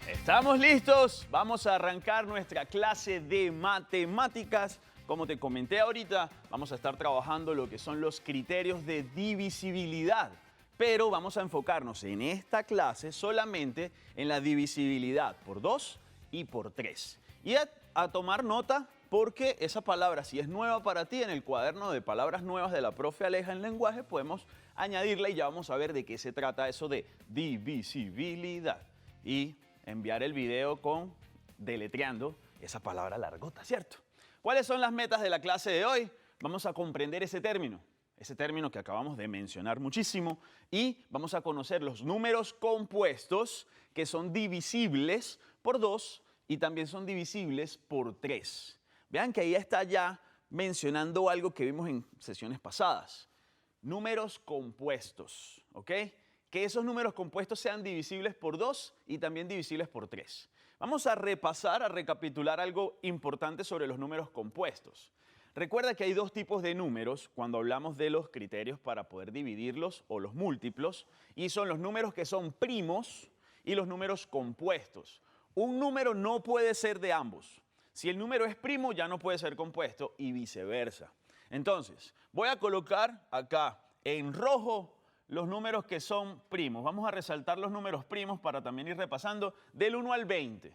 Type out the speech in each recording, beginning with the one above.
¿Estamos listos? Vamos a arrancar nuestra clase de matemáticas. Como te comenté ahorita, vamos a estar trabajando lo que son los criterios de divisibilidad. Pero vamos a enfocarnos en esta clase solamente en la divisibilidad por 2 y por 3. Y a tomar nota porque esa palabra, si es nueva para ti, en el cuaderno de palabras nuevas de la profe Aleja en lenguaje, podemos añadirla y ya vamos a ver de qué se trata eso de divisibilidad. Y enviar el video con deletreando esa palabra largota, ¿cierto? ¿Cuáles son las metas de la clase de hoy? Vamos a comprender ese término que acabamos de mencionar muchísimo, y vamos a conocer los números compuestos que son divisibles por 2 y también son divisibles por 3. Vean que ahí está ya mencionando algo que vimos en sesiones pasadas. Números compuestos, ¿ok? Que esos números compuestos sean divisibles por 2 y también divisibles por 3. Vamos a repasar, a recapitular algo importante sobre los números compuestos. Recuerda que hay dos tipos de números cuando hablamos de los criterios para poder dividirlos o los múltiplos, y son los números que son primos y los números compuestos. Un número no puede ser de ambos. Si el número es primo, ya no puede ser compuesto y viceversa. Entonces, voy a colocar acá en rojo los números que son primos. Vamos a resaltar los números primos para también ir repasando del 1 al 20.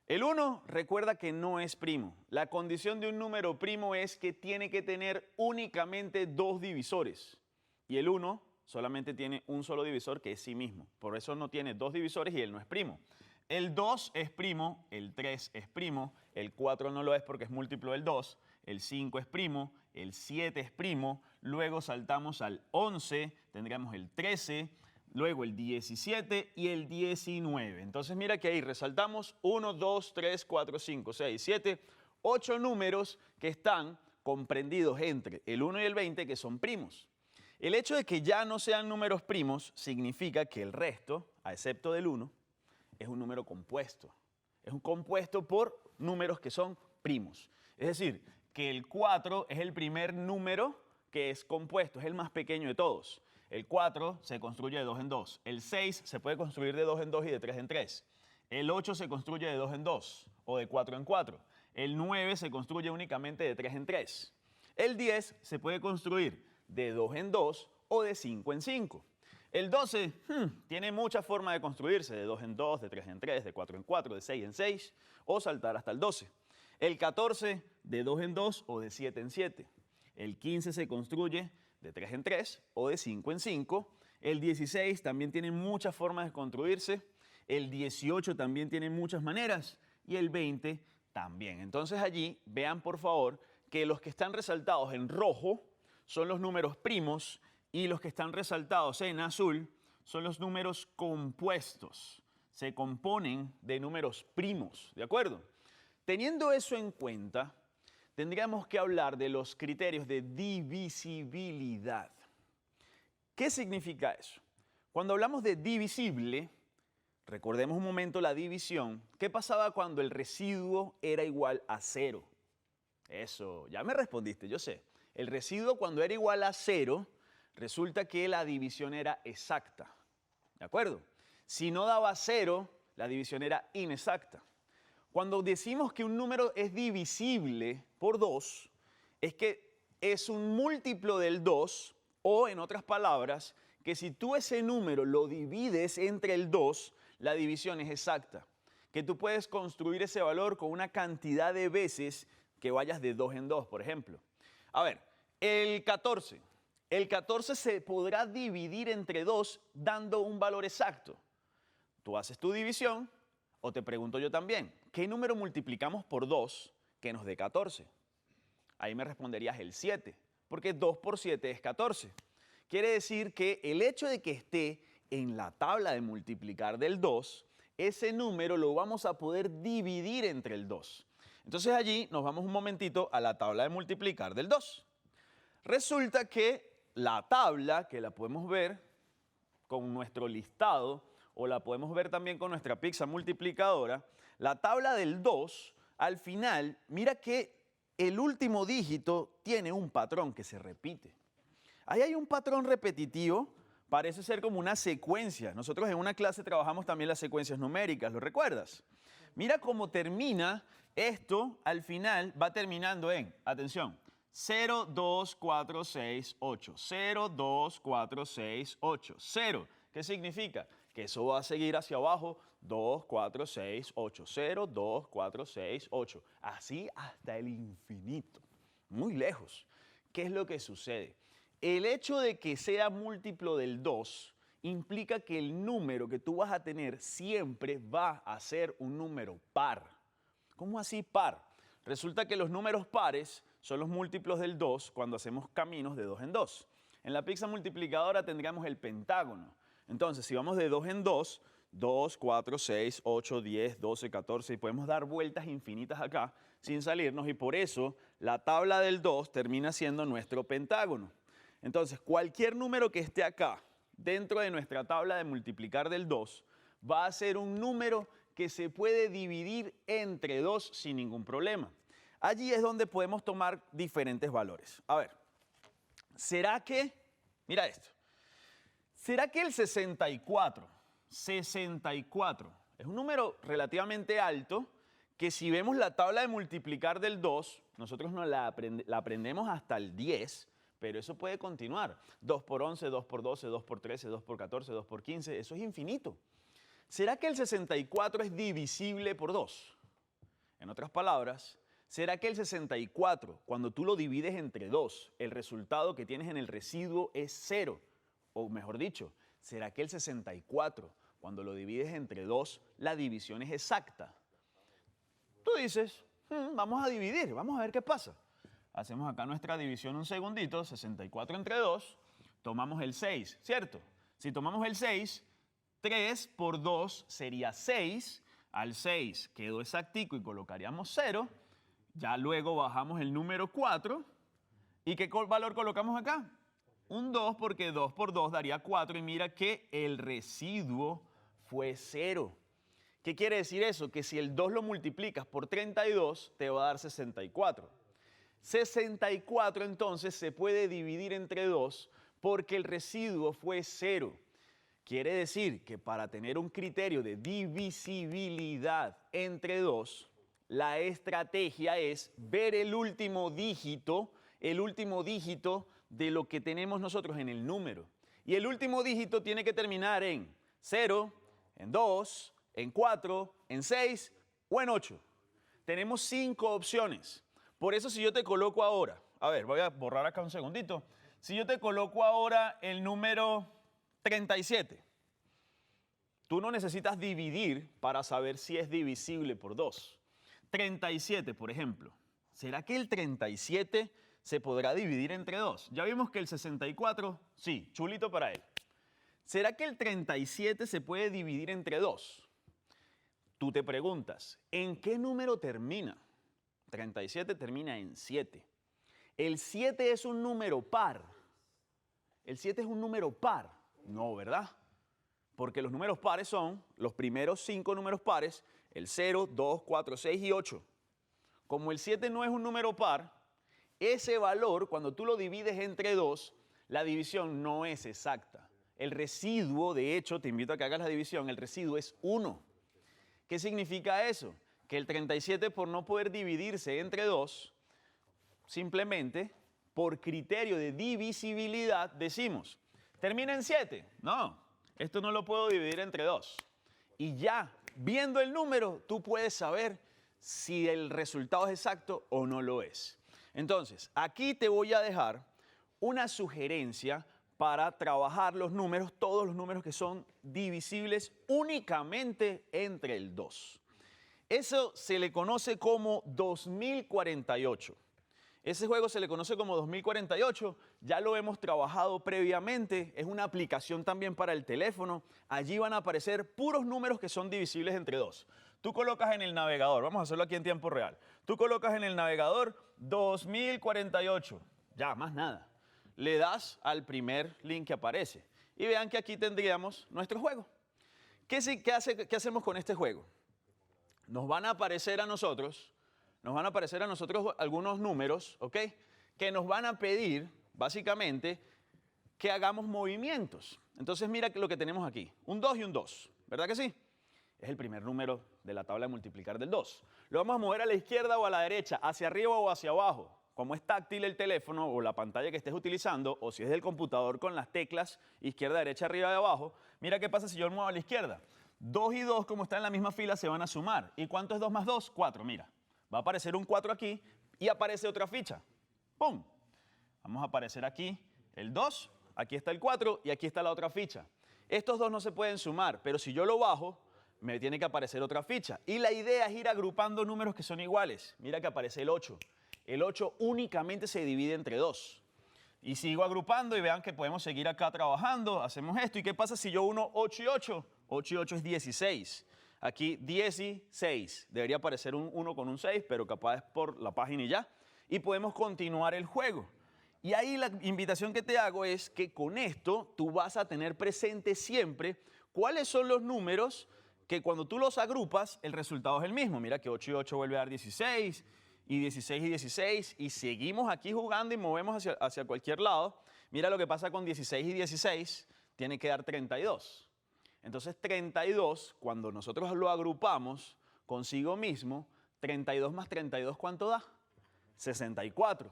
El 1, recuerda que no es primo. La condición de un número primo es que tiene que tener únicamente 2 divisores. Y el 1 solamente tiene un solo divisor, que es sí mismo. Por eso no tiene 2 divisores y él no es primo. El 2 es primo, el 3 es primo, el 4 no lo es porque es múltiplo del 2, el 5 es primo, el 7 es primo, luego saltamos al 11, tendríamos el 13, luego el 17 y el 19. Entonces mira que ahí resaltamos 1, 2, 3, 4, 5, 6, 7, 8 números que están comprendidos entre el 1 y el 20 que son primos. El hecho de que ya no sean números primos significa que el resto, a excepto del 1, es un número compuesto. Es un compuesto por números que son primos. Es decir, que el 4 es el primer número que es compuesto, es el más pequeño de todos. El 4 se construye de 2 en 2. El 6 se puede construir de 2 en 2 y de 3 en 3. El 8 se construye de 2 en 2 o de 4 en 4. El 9 se construye únicamente de 3 en 3. El 10 se puede construir de 2 en 2 o de 5 en 5. El 12 tiene muchas formas de construirse, de 2 en 2, de 3 en 3, de 4 en 4, de 6 en 6 o saltar hasta el 12. El 14 de 2 en 2 o de 7 en 7. El 15 se construye de 3 en 3 o de 5 en 5. El 16 también tiene muchas formas de construirse. El 18 también tiene muchas maneras. Y el 20 también. Entonces allí vean por favor que los que están resaltados en rojo son los números primos y los que están resaltados en azul son los números compuestos. Se componen de números primos, ¿de acuerdo? Teniendo eso en cuenta, tendríamos que hablar de los criterios de divisibilidad. ¿Qué significa eso? Cuando hablamos de divisible, recordemos un momento la división. ¿Qué pasaba cuando el residuo era igual a 0? Eso, ya me respondiste, yo sé. El residuo cuando era igual a 0, resulta que la división era exacta. ¿De acuerdo? Si no daba 0, la división era inexacta. Cuando decimos que un número es divisible por 2, es que es un múltiplo del 2, o en otras palabras, que si tú ese número lo divides entre el 2, la división es exacta. Que tú puedes construir ese valor con una cantidad de veces que vayas de 2 en 2, por ejemplo. A ver, el 14. El 14 se podrá dividir entre 2 dando un valor exacto. Tú haces tu división, o te pregunto yo también, ¿qué número multiplicamos por 2 que nos dé 14? Ahí me responderías el 7, porque 2 por 7 es 14. Quiere decir que el hecho de que esté en la tabla de multiplicar del 2, ese número lo vamos a poder dividir entre el 2. Entonces allí nos vamos un momentito a la tabla de multiplicar del 2. Resulta que la tabla, que la podemos ver con nuestro listado, o la podemos ver también con nuestra pizza multiplicadora, la tabla del 2, al final, mira que el último dígito tiene un patrón que se repite. Ahí hay un patrón repetitivo, parece ser como una secuencia. Nosotros en una clase trabajamos también las secuencias numéricas, ¿lo recuerdas? Mira cómo termina esto, al final va terminando en, atención, 0, 2, 4, 6, 8, 0, 2, 4, 6, 8, 0. ¿Qué significa? Que eso va a seguir hacia abajo, 2, 4, 6, 8, 0, 2, 4, 6, 8. Así hasta el infinito, muy lejos. ¿Qué es lo que sucede? El hecho de que sea múltiplo del 2 implica que el número que tú vas a tener siempre va a ser un número par. ¿Cómo así par? Resulta que los números pares son los múltiplos del 2 cuando hacemos caminos de 2 en 2. En la pizza multiplicadora tendríamos el pentágono. Entonces, si vamos de 2 en 2, 2, 4, 6, 8, 10, 12, 14, y podemos dar vueltas infinitas acá sin salirnos, y por eso la tabla del 2 termina siendo nuestro pentágono. Entonces, cualquier número que esté acá, dentro de nuestra tabla de multiplicar del 2, va a ser un número que se puede dividir entre 2 sin ningún problema. Allí es donde podemos tomar diferentes valores. A ver, ¿será que, mira esto, será que el 64 es un número relativamente alto que si vemos la tabla de multiplicar del 2, nosotros no la aprendemos hasta el 10, pero eso puede continuar. 2 por 11, 2 por 12, 2 por 13, 2 por 14, 2 por 15, eso es infinito. ¿Será que el 64 es divisible por 2? En otras palabras, ¿será que el 64, cuando tú lo divides entre 2, el resultado que tienes en el residuo es 0? O mejor dicho, ¿será que el 64, cuando lo divides entre 2, la división es exacta? Tú dices, vamos a dividir, vamos a ver qué pasa. Hacemos acá nuestra división un segundito, 64 entre 2, tomamos el 6, ¿cierto? Si tomamos el 6, 3 por 2 sería 6, al 6 quedó exactico y colocaríamos 0, ya luego bajamos el número 4, ¿y qué valor colocamos acá? Un 2, porque 2 por 2 daría 4, y mira que el residuo fue 0. ¿Qué quiere decir eso? Que si el 2 lo multiplicas por 32, te va a dar 64. 64 entonces se puede dividir entre 2 porque el residuo fue 0. Quiere decir que para tener un criterio de divisibilidad entre 2, la estrategia es ver el último dígito de lo que tenemos nosotros en el número. Y el último dígito tiene que terminar en 0, en 2, en 4, en 6 o en 8. Tenemos 5 opciones. Por eso si yo te coloco ahora, a ver, voy a borrar acá un segundito. Si yo te coloco ahora el número 37, tú no necesitas dividir para saber si es divisible por 2. 37, por ejemplo. ¿Será que el 37 se podrá dividir entre 2? Ya vimos que el 64, sí, chulito para él. ¿Será que el 37 se puede dividir entre 2? Tú te preguntas, ¿en qué número termina? 37 termina en 7. ¿El 7 es un número par? ¿El 7 es un número par? No, ¿verdad? Porque los números pares son los primeros 5 números pares, el 0, 2, 4, 6 y 8. Como el 7 no es un número par, ese valor, cuando tú lo divides entre 2, la división no es exacta. El residuo, de hecho, te invito a que hagas la división, el residuo es 1. ¿Qué significa eso? Que el 37, por no poder dividirse entre 2, simplemente por criterio de divisibilidad decimos, ¿termina en 7? No, esto no lo puedo dividir entre 2. Y ya, viendo el número, tú puedes saber si el resultado es exacto o no lo es. Entonces, aquí te voy a dejar una sugerencia para trabajar los números, todos los números que son divisibles únicamente entre el 2. Eso se le conoce como 2048. Ese juego se le conoce como 2048, ya lo hemos trabajado previamente, es una aplicación también para el teléfono. Allí van a aparecer puros números que son divisibles entre 2. Tú colocas en el navegador, vamos a hacerlo aquí en tiempo real. Tú colocas en el navegador 2048, ya, más nada. Le das al primer link que aparece y vean que aquí tendríamos nuestro juego. ¿Qué hacemos con este juego? Nos van a aparecer a nosotros algunos números, ¿ok? Que nos van a pedir, básicamente, que hagamos movimientos. Entonces mira lo que tenemos aquí, un 2 y un 2, ¿verdad que sí? Es el primer número de la tabla de multiplicar del 2. Lo vamos a mover a la izquierda o a la derecha, hacia arriba o hacia abajo. Como es táctil el teléfono o la pantalla que estés utilizando, o si es del computador con las teclas izquierda, derecha, arriba y abajo, mira qué pasa si yo lo muevo a la izquierda. 2 y 2, como están en la misma fila, se van a sumar. ¿Y cuánto es 2 más 2? 4, mira. Va a aparecer un 4 aquí y aparece otra ficha. ¡Pum! Vamos a aparecer aquí el 2, aquí está el 4 y aquí está la otra ficha. Estos dos no se pueden sumar, pero si yo lo bajo, me tiene que aparecer otra ficha. Y la idea es ir agrupando números que son iguales. Mira que aparece el 8. El 8 únicamente se divide entre 2. Y sigo agrupando y vean que podemos seguir acá trabajando. Hacemos esto. ¿Y qué pasa si yo uno 8 y 8? 8 y 8 es 16. Aquí 16. Debería aparecer un 1 con un 6, pero capaz es por la página y ya. Y podemos continuar el juego. Y ahí la invitación que te hago es que con esto tú vas a tener presente siempre cuáles son los números que cuando tú los agrupas, el resultado es el mismo. Mira que 8 y 8 vuelve a dar 16, y 16 y 16, y seguimos aquí jugando y movemos hacia cualquier lado. Mira lo que pasa con 16 y 16, tiene que dar 32. Entonces 32, cuando nosotros lo agrupamos consigo mismo, 32 más 32, ¿cuánto da? 64.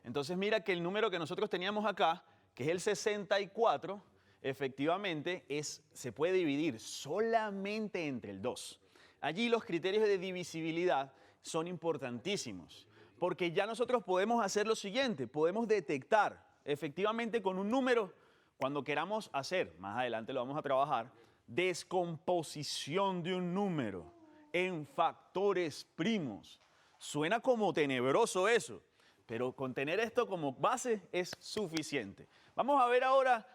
Entonces mira que el número que nosotros teníamos acá, que es el 64, efectivamente se puede dividir solamente entre el 2. Allí los criterios de divisibilidad son importantísimos, porque ya nosotros podemos hacer lo siguiente, podemos detectar efectivamente con un número, cuando queramos hacer, más adelante lo vamos a trabajar, descomposición de un número en factores primos. Suena como tenebroso eso, pero con tener esto como base es suficiente. Vamos a ver ahora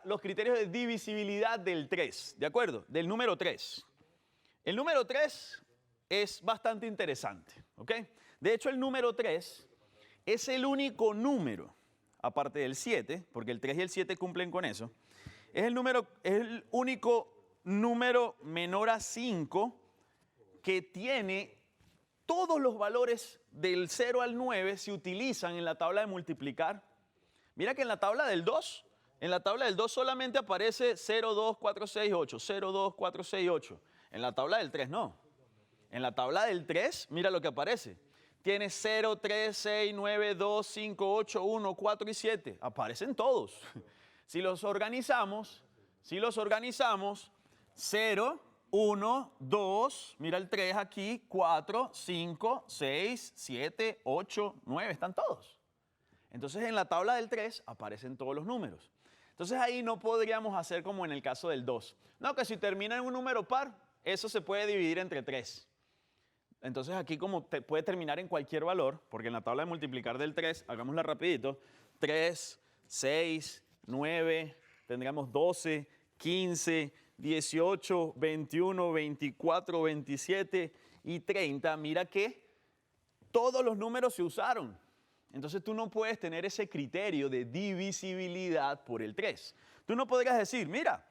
los criterios de divisibilidad del 3, ¿de acuerdo? Del número 3. El número 3 es bastante interesante, ¿ok? De hecho, el número 3 es el único número, aparte del 7, porque el 3 y el 7 cumplen con eso, es el único número menor a 5 que tiene todos los valores del 0 al 9 se utilizan en la tabla de multiplicar. Mira que en la tabla del 2, solamente aparece 0, 2, 4, 6, 8, 0, 2, 4, 6, 8. En la tabla del 3 no. En la tabla del 3, mira lo que aparece. Tiene 0, 3, 6, 9, 2, 5, 8, 1, 4 y 7. Aparecen todos. Si los organizamos, 0, 1, 2, mira el 3 aquí, 4, 5, 6, 7, 8, 9, están todos. Entonces en la tabla del 3 aparecen todos los números. Entonces ahí no podríamos hacer como en el caso del 2. No, que si termina en un número par, eso se puede dividir entre 3. Entonces aquí como puede terminar en cualquier valor, porque en la tabla de multiplicar del 3, hagámosla rapidito, 3, 6, 9, tendríamos 12, 15, 18, 21, 24, 27 y 30. Mira que todos los números se usaron. Entonces tú no puedes tener ese criterio de divisibilidad por el 3. Tú no podrías decir, mira,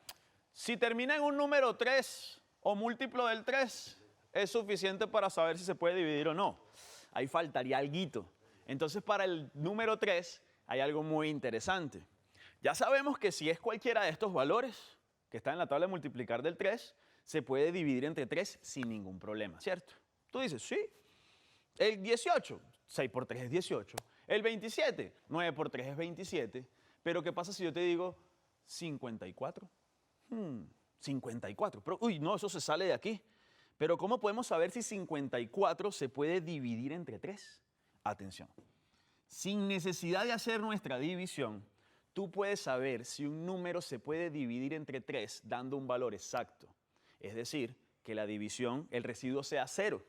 si termina en un número 3 o múltiplo del 3, es suficiente para saber si se puede dividir o no. Ahí faltaría alguito. Entonces para el número 3 hay algo muy interesante. Ya sabemos que si es cualquiera de estos valores que está en la tabla de multiplicar del 3, se puede dividir entre 3 sin ningún problema, ¿cierto? Tú dices, sí. El 18, 6 por 3 es 18. El 27, 9 por 3 es 27. Pero ¿qué pasa si yo te digo 54? 54. Pero, uy, no, eso se sale de aquí. Pero ¿cómo podemos saber si 54 se puede dividir entre 3? Atención. Sin necesidad de hacer nuestra división, tú puedes saber si un número se puede dividir entre 3 dando un valor exacto. Es decir, que la división, el residuo sea 0.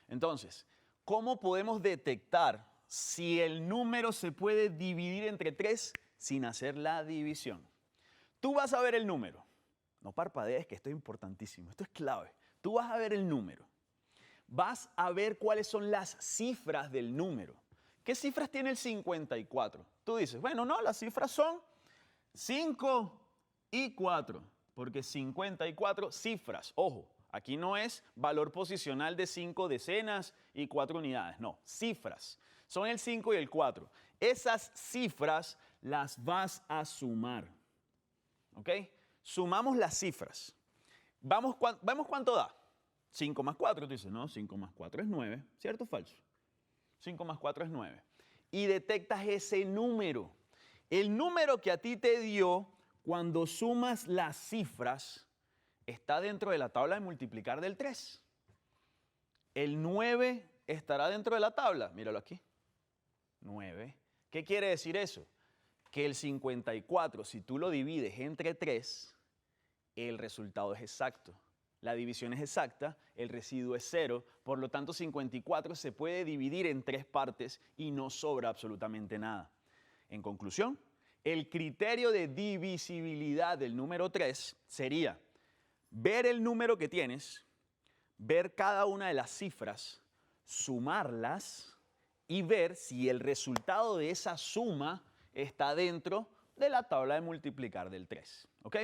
Entonces, ¿cómo podemos detectar si el número se puede dividir entre 3 sin hacer la división? Tú vas a ver el número. No parpadees, que esto es importantísimo, esto es clave. Tú vas a ver el número. Vas a ver cuáles son las cifras del número. ¿Qué cifras tiene el 54? Tú dices, bueno, no, las cifras son 5 y 4, porque 54 cifras. Ojo, aquí no es valor posicional de 5 decenas y 4 unidades, no, cifras. Son el 5 y el 4. Esas cifras las vas a sumar. ¿Ok? Sumamos las cifras. Vemos cuánto da. 5 más 4, tú dices, no, 5 más 4 es 9, ¿cierto o falso? 5 más 4 es 9. Y detectas ese número. El número que a ti te dio cuando sumas las cifras está dentro de la tabla de multiplicar del 3. El 9 estará dentro de la tabla. Míralo aquí. 9. ¿Qué quiere decir eso? Que el 54, si tú lo divides entre 3, el resultado es exacto. La división es exacta, el residuo es 0, por lo tanto 54 se puede dividir en 3 partes y no sobra absolutamente nada. En conclusión, el criterio de divisibilidad del número 3 sería ver el número que tienes, ver cada una de las cifras, sumarlas y ver si el resultado de esa suma está dentro de la tabla de multiplicar del 3. ¿Ok?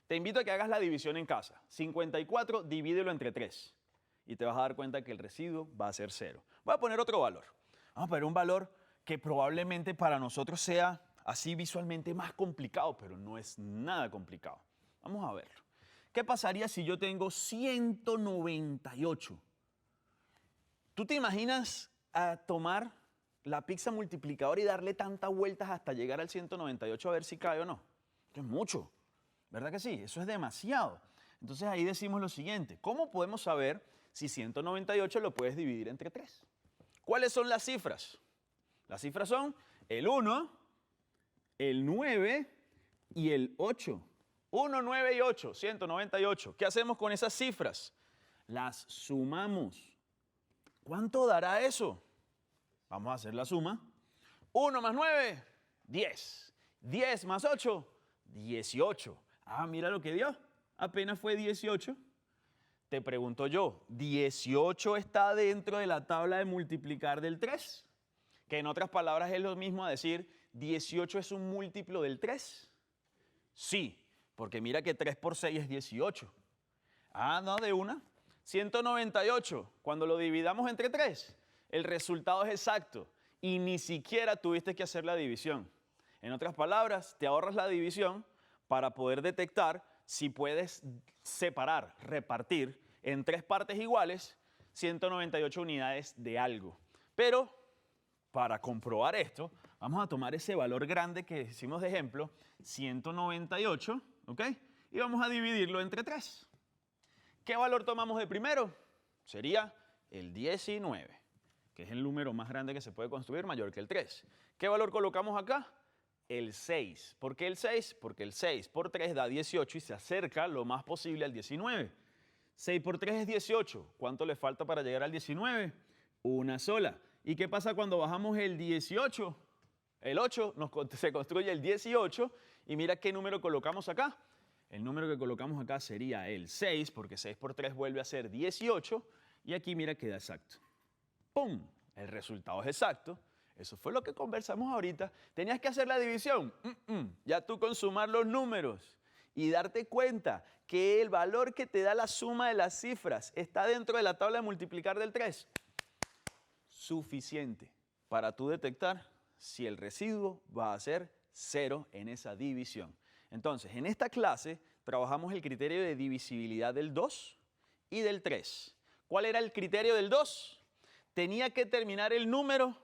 Te invito a que hagas la división en casa. 54, divídelo entre 3. Y te vas a dar cuenta que el residuo va a ser 0. Voy a poner otro valor. Vamos a poner un valor que probablemente para nosotros sea así visualmente más complicado, pero no es nada complicado. Vamos a verlo. ¿Qué pasaría si yo tengo 198? ¿Tú te imaginas a tomar la pizza multiplicadora y darle tantas vueltas hasta llegar al 198 a ver si cae o no? Eso es mucho. ¿Verdad que sí? Eso es demasiado. Entonces ahí decimos lo siguiente. ¿Cómo podemos saber si 198 lo puedes dividir entre 3? ¿Cuáles son las cifras? Las cifras son el 1, el 9 y el 8. 1, 9 y 8, 198. ¿Qué hacemos con esas cifras? Las sumamos. ¿Cuánto dará eso? Vamos a hacer la suma. 1 más 9, 10. 10 más 8, 18. Ah, mira lo que dio. Apenas fue 18. Te pregunto yo, ¿18 está dentro de la tabla de multiplicar del 3? Que en otras palabras es lo mismo a decir, ¿18 es un múltiplo del 3? Sí, porque mira que 3 por 6 es 18. Ah, no, de una. 198, cuando lo dividamos entre 3, el resultado es exacto y ni siquiera tuviste que hacer la división. En otras palabras, te ahorras la división para poder detectar si puedes separar, repartir en 3 partes iguales 198 unidades de algo. Pero para comprobar esto, vamos a tomar ese valor grande que hicimos de ejemplo, 198, ¿ok? Y vamos a dividirlo entre 3. ¿Qué valor tomamos de primero? Sería el 19, que es el número más grande que se puede construir, mayor que el 3. ¿Qué valor colocamos acá? El 6. ¿Por qué el 6? Porque el 6 por 3 da 18 y se acerca lo más posible al 19. 6 por 3 es 18. ¿Cuánto le falta para llegar al 19? Una sola. ¿Y qué pasa cuando bajamos el 18? El 8 se construye el 18 y mira qué número colocamos acá. El número que colocamos acá sería el 6, porque 6 por 3 vuelve a ser 18 y aquí mira queda exacto. ¡Pum! El resultado es exacto. Eso fue lo que conversamos ahorita. ¿Tenías que hacer la división? Ya tú con sumar los números y darte cuenta que el valor que te da la suma de las cifras está dentro de la tabla de multiplicar del 3. Suficiente para tú detectar si el residuo va a ser 0 en esa división. Entonces, en esta clase trabajamos el criterio de divisibilidad del 2 y del 3. ¿Cuál era el criterio del 2? Tenía que terminar el número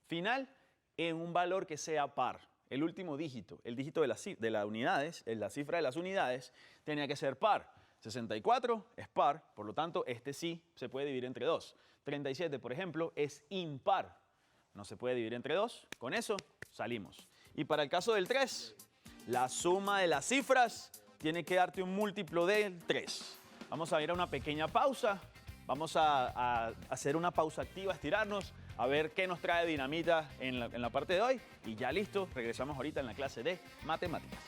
final en un valor que sea par. El último dígito, el dígito de las unidades, la cifra de las unidades, tenía que ser par. 64 es par, por lo tanto, este sí se puede dividir entre 2. 37, por ejemplo, es impar. No se puede dividir entre 2. Con eso salimos. Y para el caso del 3, la suma de las cifras tiene que darte un múltiplo del 3. Vamos a ir a una pequeña pausa. Vamos a hacer una pausa activa, estirarnos, a ver qué nos trae Dinamita en la parte de hoy. Y ya listo, regresamos ahorita en la clase de matemáticas.